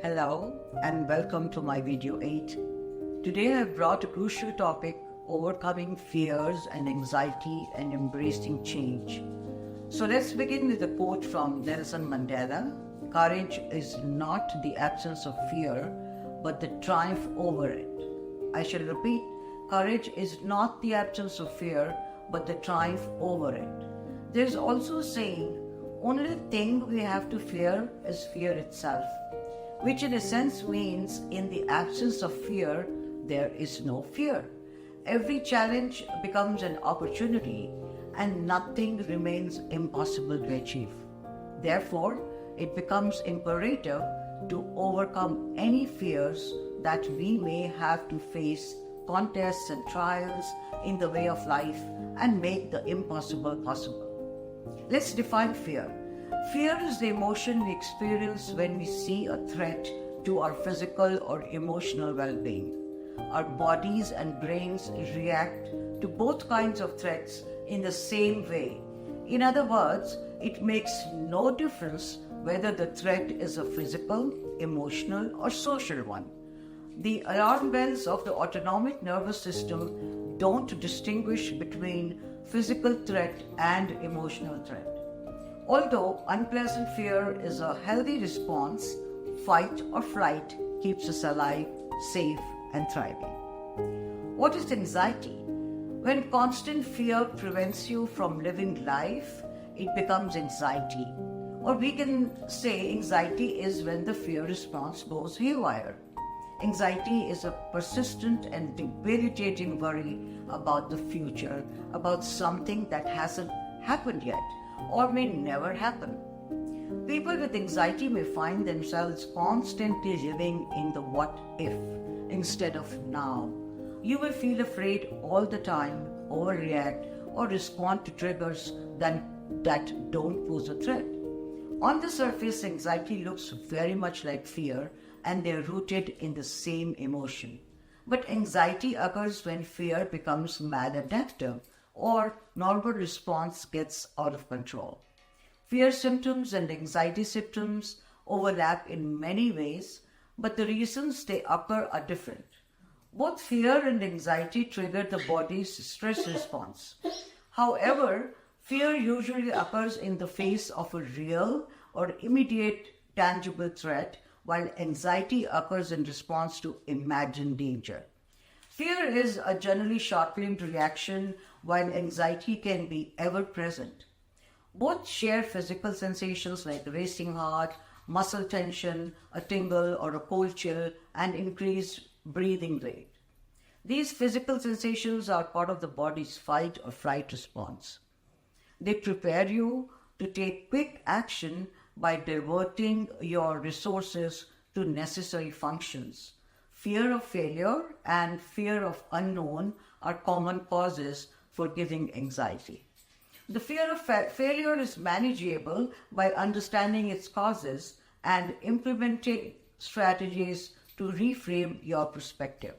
Hello and welcome to my video 8. Today I have brought a crucial topic: overcoming fears and anxiety and embracing change. So let's begin with a quote from Nelson Mandela. Courage is not the absence of fear, but the triumph over it. I shall repeat, courage is not the absence of fear, but the triumph over it. There is also a saying, only thing we have to fear is fear itself, which in a sense means in the absence of fear, there is no fear. Every challenge becomes an opportunity and nothing remains impossible to achieve. Therefore, it becomes imperative to overcome any fears that we may have to face contests and trials in the way of life and make the impossible possible. Let's define fear. Fear is the emotion we experience when we see a threat to our physical or emotional well-being. Our bodies and brains react to both kinds of threats in the same way. In other words, it makes no difference whether the threat is a physical, emotional, or social one. The alarm bells of the autonomic nervous system don't distinguish between physical threat and emotional threat. Although unpleasant fear is a healthy response, fight or flight keeps us alive, safe, and thriving. What is anxiety? When constant fear prevents you from living life, it becomes anxiety. Or we can say anxiety is when the fear response goes haywire. Anxiety is a persistent and debilitating worry about the future, about something that hasn't happened yet or may never happen. People with anxiety may find themselves constantly living in the what if instead of now. You will feel afraid all the time, overreact, or respond to triggers that don't pose a threat. On the surface, anxiety looks very much like fear, and they're rooted in the same emotion. But anxiety occurs when fear becomes maladaptive or normal response gets out of control. Fear symptoms and anxiety symptoms overlap in many ways, but the reasons they occur are different. Both fear and anxiety trigger the body's stress response. However, fear usually occurs in the face of a real or immediate tangible threat, while anxiety occurs in response to imagined danger. Fear is a generally short-lived reaction, while anxiety can be ever-present. Both share physical sensations like racing heart, muscle tension, a tingle or a cold chill, and increased breathing rate. These physical sensations are part of the body's fight or flight response. They prepare you to take quick action by diverting your resources to necessary functions. Fear of failure and fear of unknown are common causes for giving anxiety. The fear of failure is manageable by understanding its causes and implementing strategies to reframe your perspective.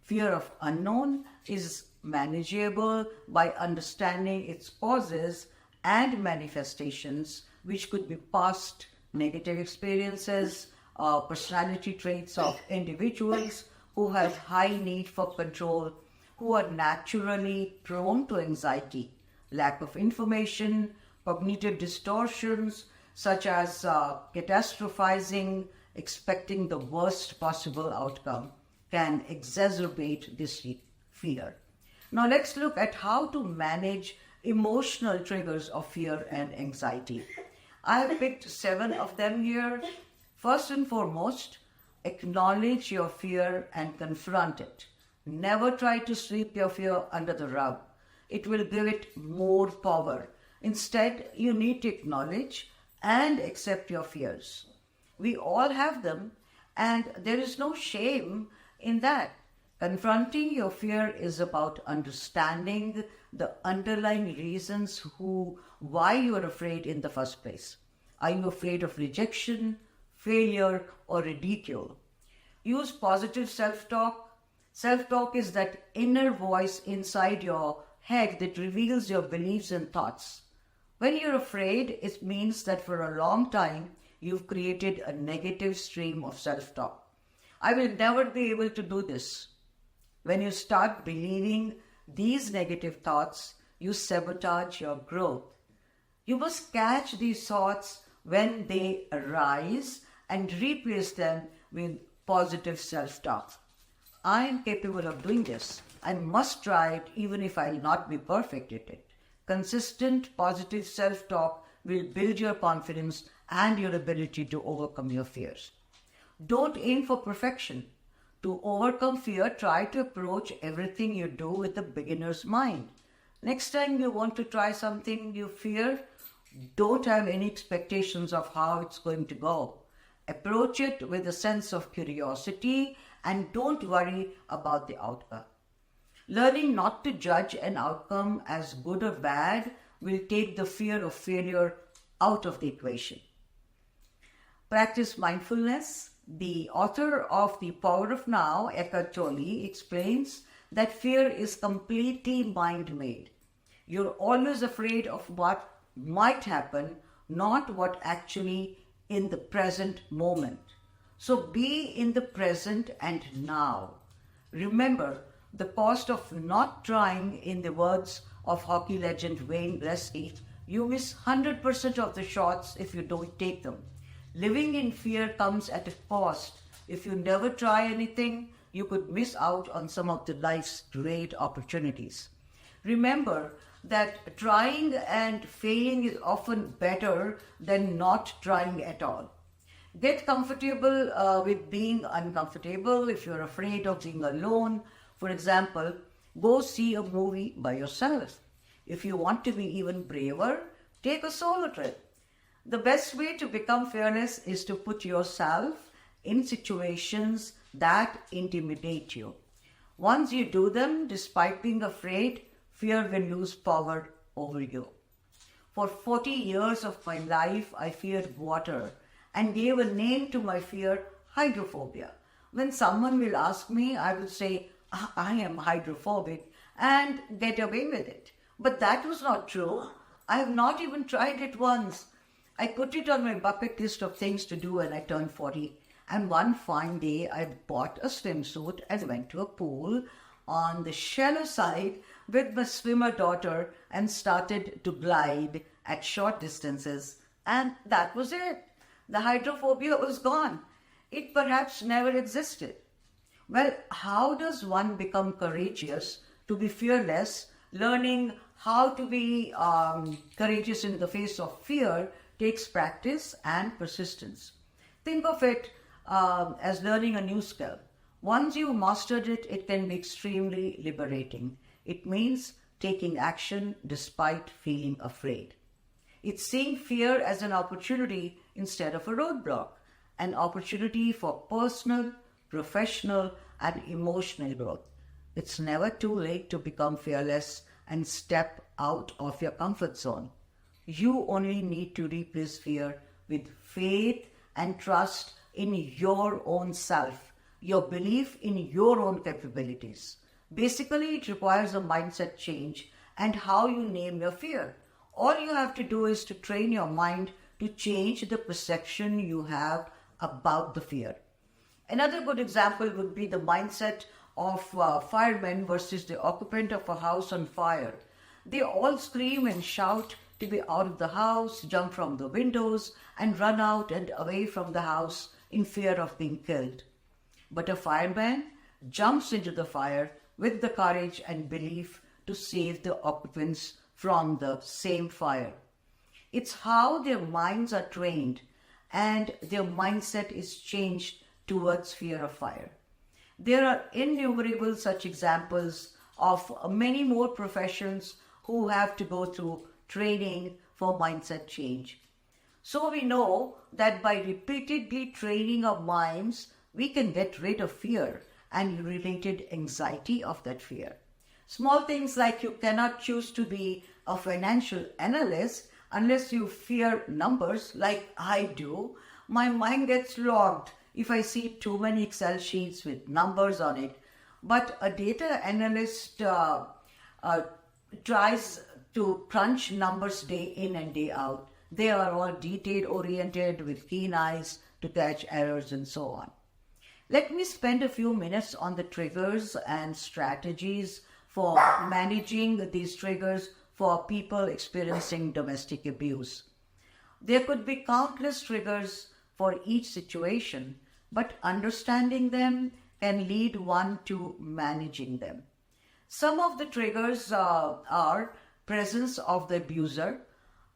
Fear of unknown is manageable by understanding its causes and manifestations, which could be past negative experiences, personality traits of individuals who have high need for control, who are naturally prone to anxiety, lack of information, cognitive distortions such as catastrophizing, expecting the worst possible outcome, can exacerbate this fear. Now let's look at how to manage emotional triggers of fear and anxiety. I have picked 7 of them here. First and foremost, acknowledge your fear and confront it. Never try to sweep your fear under the rug. It will give it more power. Instead, you need to acknowledge and accept your fears. We all have them, and there is no shame in that. Confronting your fear is about understanding the underlying reasons why you are afraid in the first place. Are you afraid of rejection, failure, or ridicule? Use positive self-talk. Self-talk is that inner voice inside your head that reveals your beliefs and thoughts. When you're afraid, it means that for a long time, you've created a negative stream of self-talk. I will never be able to do this. When you start believing these negative thoughts, you sabotage your growth. You must catch these thoughts when they arise and replace them with positive self-talk. I am capable of doing this. I must try it even if I'll not be perfect at it. Consistent positive self-talk will build your confidence and your ability to overcome your fears. Don't aim for perfection. To overcome fear, try to approach everything you do with a beginner's mind. Next time you want to try something you fear, don't have any expectations of how it's going to go. Approach it with a sense of curiosity and don't worry about the outcome. Learning not to judge an outcome as good or bad will take the fear of failure out of the equation. Practice mindfulness. The author of The Power of Now, Eckhart Tolle, explains that fear is completely mind-made. You're always afraid of what might happen, not what actually in the present moment. So be in the present and now. Remember, the cost of not trying, in the words of hockey legend Wayne Gretzky, you miss 100% of the shots if you don't take them. Living in fear comes at a cost. If you never try anything, you could miss out on some of the life's great opportunities. Remember that trying and failing is often better than not trying at all. Get comfortable with being uncomfortable. If you're afraid of being alone, for example, go see a movie by yourself. If you want to be even braver, take a solo trip. The best way to become fearless is to put yourself in situations that intimidate you. Once you do them, despite being afraid, fear will lose power over you. For 40 years of my life, I feared water and gave a name to my fear, hydrophobia. When someone will ask me, I will say, I am hydrophobic and get away with it. But that was not true. I have not even tried it once. I put it on my bucket list of things to do when I turned 40. And one fine day, I bought a swimsuit and went to a pool on the shallow side with my swimmer daughter and started to glide at short distances. And that was it. The hydrophobia was gone. It perhaps never existed. Well, how does one become courageous to be fearless? Learning how to be courageous in the face of fear takes practice and persistence. Think of it as learning a new skill. Once you've mastered it, it can be extremely liberating. It means taking action despite feeling afraid. It's seeing fear as an opportunity instead of a roadblock, an opportunity for personal, professional, and emotional growth. It's never too late to become fearless and step out of your comfort zone. You only need to replace fear with faith and trust in your own self, your belief in your own capabilities. Basically, it requires a mindset change and how you name your fear. All you have to do is to train your mind to change the perception you have about the fear. Another good example would be the mindset of firemen versus the occupant of a house on fire. They all scream and shout to be out of the house, jump from the windows, and run out and away from the house in fear of being killed. But a fireman jumps into the fire with the courage and belief to save the occupants from the same fire. It's how their minds are trained and their mindset is changed towards fear of fire. There are innumerable such examples of many more professions who have to go through training for mindset change. So we know that by repeatedly training our minds, we can get rid of fear and related anxiety of that fear. Small things like you cannot choose to be a financial analyst unless you fear numbers like I do. My mind gets logged if I see too many Excel sheets with numbers on it. But a data analyst tries to crunch numbers day in and day out. They are all detail-oriented with keen eyes to catch errors and so on. Let me spend a few minutes on the triggers and strategies for managing these triggers for people experiencing domestic abuse. There could be countless triggers for each situation, but understanding them can lead one to managing them. Some of the triggers are presence of the abuser.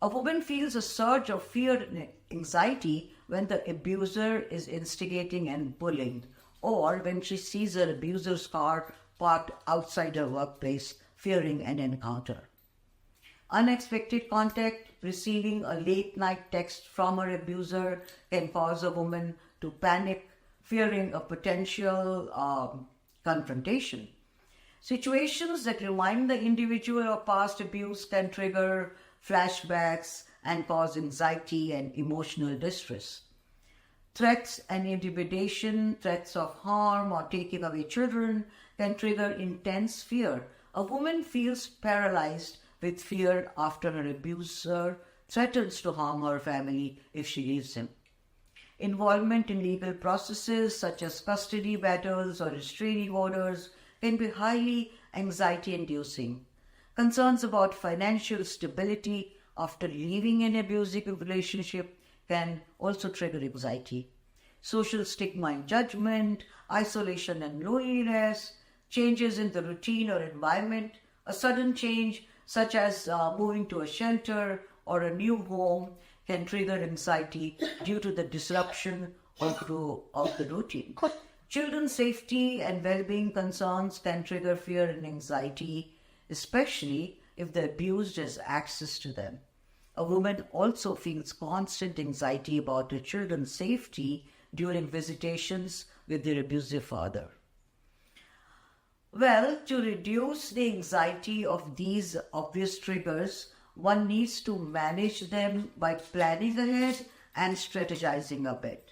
A woman feels a surge of fear and anxiety when the abuser is instigating and bullying, or when she sees her abuser's car parked outside her workplace, fearing an encounter. Unexpected contact, receiving a late night text from her abuser can cause a woman to panic, fearing a potential confrontation. Situations that remind the individual of past abuse can trigger flashbacks and cause anxiety and emotional distress. Threats and intimidation, threats of harm or taking away children can trigger intense fear. A woman feels paralyzed with fear after her abuser threatens to harm her family if she leaves him. Involvement in legal processes such as custody battles or restraining orders can be highly anxiety-inducing. Concerns about financial stability after leaving an abusive relationship can also trigger anxiety. Social stigma and judgment, isolation and loneliness, changes in the routine or environment, a sudden change such as moving to a shelter or a new home can trigger anxiety due to the disruption of the routine. Children's safety and well-being concerns can trigger fear and anxiety, especially if the abused has access to them. A woman also feels constant anxiety about her children's safety during visitations with their abusive father. Well, to reduce the anxiety of these obvious triggers, one needs to manage them by planning ahead and strategizing a bit.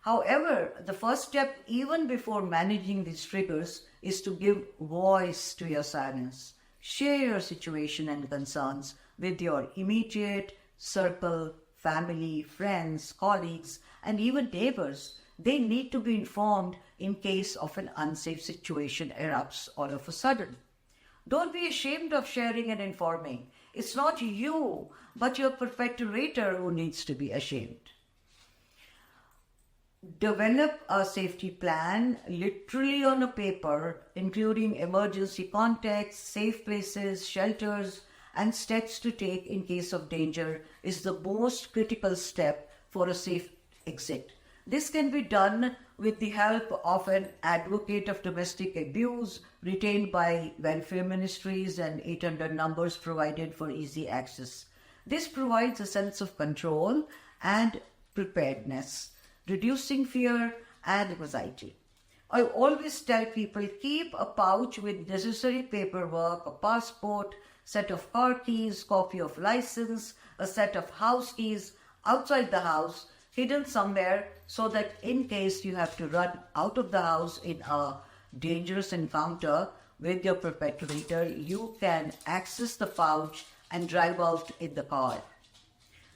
However, the first step, even before managing these triggers, is to give voice to your sadness. Share your situation and concerns with your immediate circle, family, friends, colleagues, and even neighbors. They need to be informed in case of an unsafe situation erupts all of a sudden. Don't be ashamed of sharing and informing. It's not you, but your perpetrator who needs to be ashamed. Develop a safety plan literally on a paper, including emergency contacts, safe places, shelters, and steps to take in case of danger is the most critical step for a safe exit. This can be done with the help of an advocate of domestic abuse retained by welfare ministries and 800 numbers provided for easy access. This provides a sense of control and preparedness, reducing fear and anxiety. I always tell people, keep a pouch with necessary paperwork, a passport, set of car keys, copy of license, a set of house keys outside the house, hidden somewhere, so that in case you have to run out of the house in a dangerous encounter with your perpetrator, you can access the pouch and drive out in the car.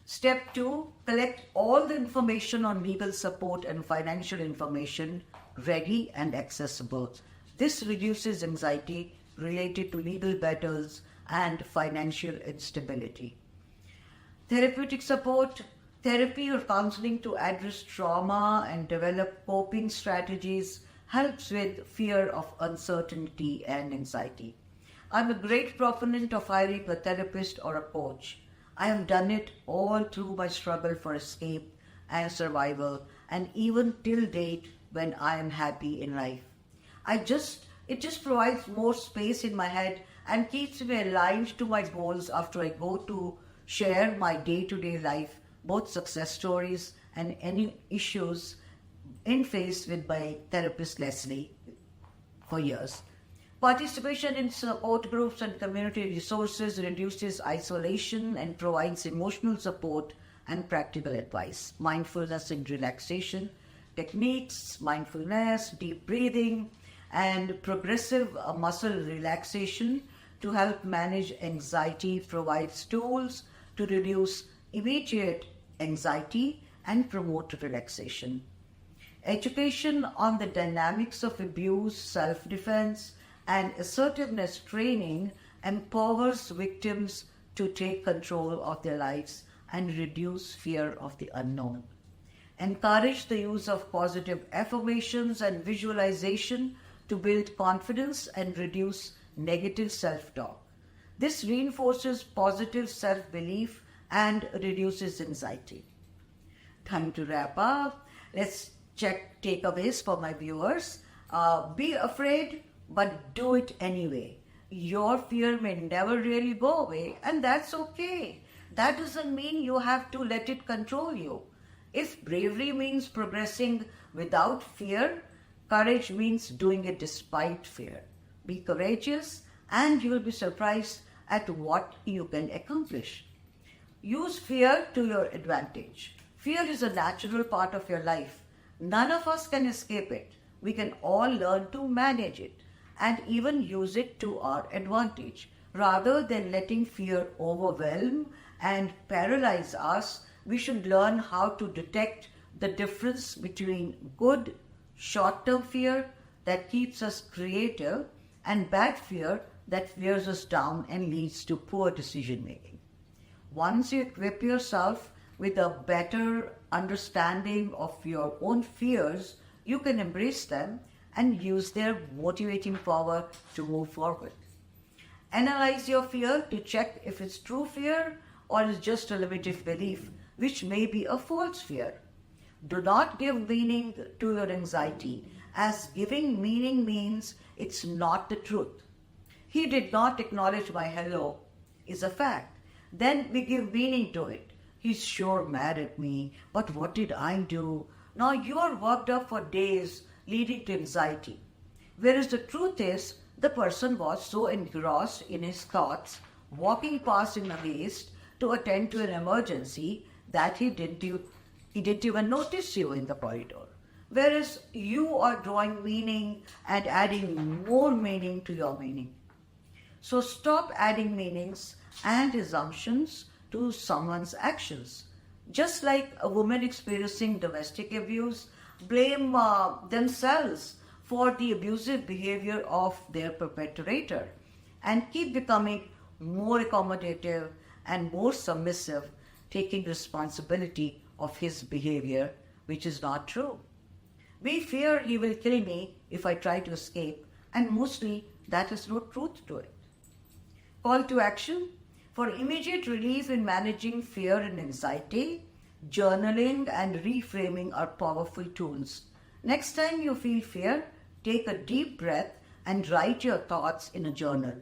Step 2, collect all the information on legal support and financial information ready and accessible. This reduces anxiety related to legal battles and financial instability. Therapeutic support, therapy or counseling to address trauma and develop coping strategies helps with fear of uncertainty and anxiety. I'm a great proponent of hiring a therapist or a coach. I have done it all through my struggle for escape and survival, and even till date when I am happy in life. It just provides more space in my head and keeps me aligned to my goals after I go to share my day-to-day life, both success stories and any issues in face with my therapist Leslie for years. Participation in support groups and community resources reduces isolation and provides emotional support and practical advice. Mindfulness and relaxation techniques, mindfulness, deep breathing, and progressive muscle relaxation to help manage anxiety provides tools to reduce immediate anxiety and promote relaxation. Education on the dynamics of abuse, self-defense, and assertiveness training empowers victims to take control of their lives and reduce fear of the unknown. Encourage the use of positive affirmations and visualization to build confidence and reduce negative self-talk. This reinforces positive self-belief and reduces anxiety. Time to wrap up. Let's check takeaways for my viewers. Be afraid, but do it anyway. Your fear may never really go away, and that's okay. That doesn't mean you have to let it control you. If bravery means progressing without fear, courage means doing it despite fear. Be courageous, and you will be surprised at what you can accomplish. Use fear to your advantage. Fear is a natural part of your life. None of us can escape it. We can all learn to manage it and even use it to our advantage. Rather than letting fear overwhelm and paralyze us, we should learn how to detect the difference between good, short-term fear that keeps us creative and bad fear that wears us down and leads to poor decision-making. Once you equip yourself with a better understanding of your own fears, you can embrace them and use their motivating power to move forward. Analyze your fear to check if it's true fear or is just a limited belief, which may be a false fear. Do not give meaning to your anxiety, as giving meaning means it's not the truth. He did not acknowledge my hello is a fact. Then we give meaning to it. He's sure mad at me, but what did I do? Now you are worked up for days, leading to anxiety. Whereas the truth is, the person was so engrossed in his thoughts, walking past in haste to attend to an emergency, that he didn't even notice you in the corridor. Whereas you are drawing meaning and adding more meaning to your meaning. So stop adding meanings and assumptions to someone's actions. Just like a woman experiencing domestic abuse blame themselves for the abusive behavior of their perpetrator and keep becoming more accommodative and more submissive, taking responsibility of his behavior, which is not true. We fear he will kill me if I try to escape, and mostly that is no truth to it. Call to action. For immediate relief in managing fear and anxiety, journaling and reframing are powerful tools. Next time you feel fear, take a deep breath and write your thoughts in a journal.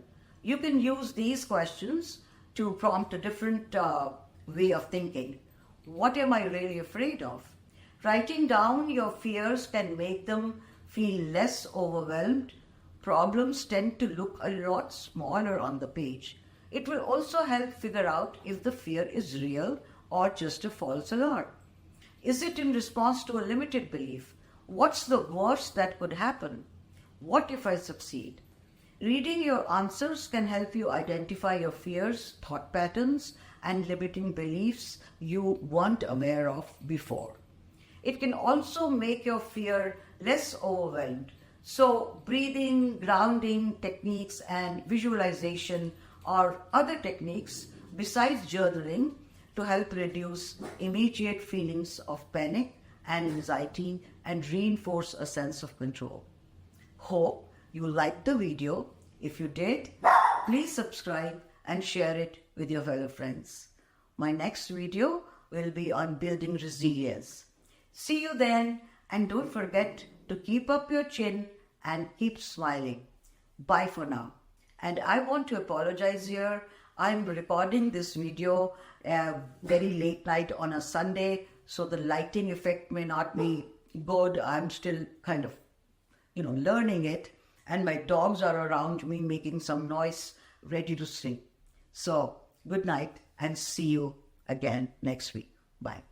You can use these questions to prompt a different way of thinking. What am I really afraid of? Writing down your fears can make them feel less overwhelmed. Problems tend to look a lot smaller on the page. It will also help figure out if the fear is real or just a false alarm. Is it in response to a limited belief? What's the worst that could happen? What if I succeed? Reading your answers can help you identify your fears, thought patterns, and limiting beliefs you weren't aware of before. It can also make your fear less overwhelmed. So breathing, grounding techniques, and visualization or other techniques besides journaling to help reduce immediate feelings of panic and anxiety and reinforce a sense of control. Hope you liked the video. If you did, please subscribe and share it with your fellow friends. My next video will be on building resilience. See you then, and don't forget to keep up your chin and keep smiling. Bye for now. And I want to apologize here. I'm recording this video very late night on a Sunday, so the lighting effect may not be good. I'm still kind of, learning it. And my dogs are around me making some noise, ready to sleep. So good night and see you again next week. Bye.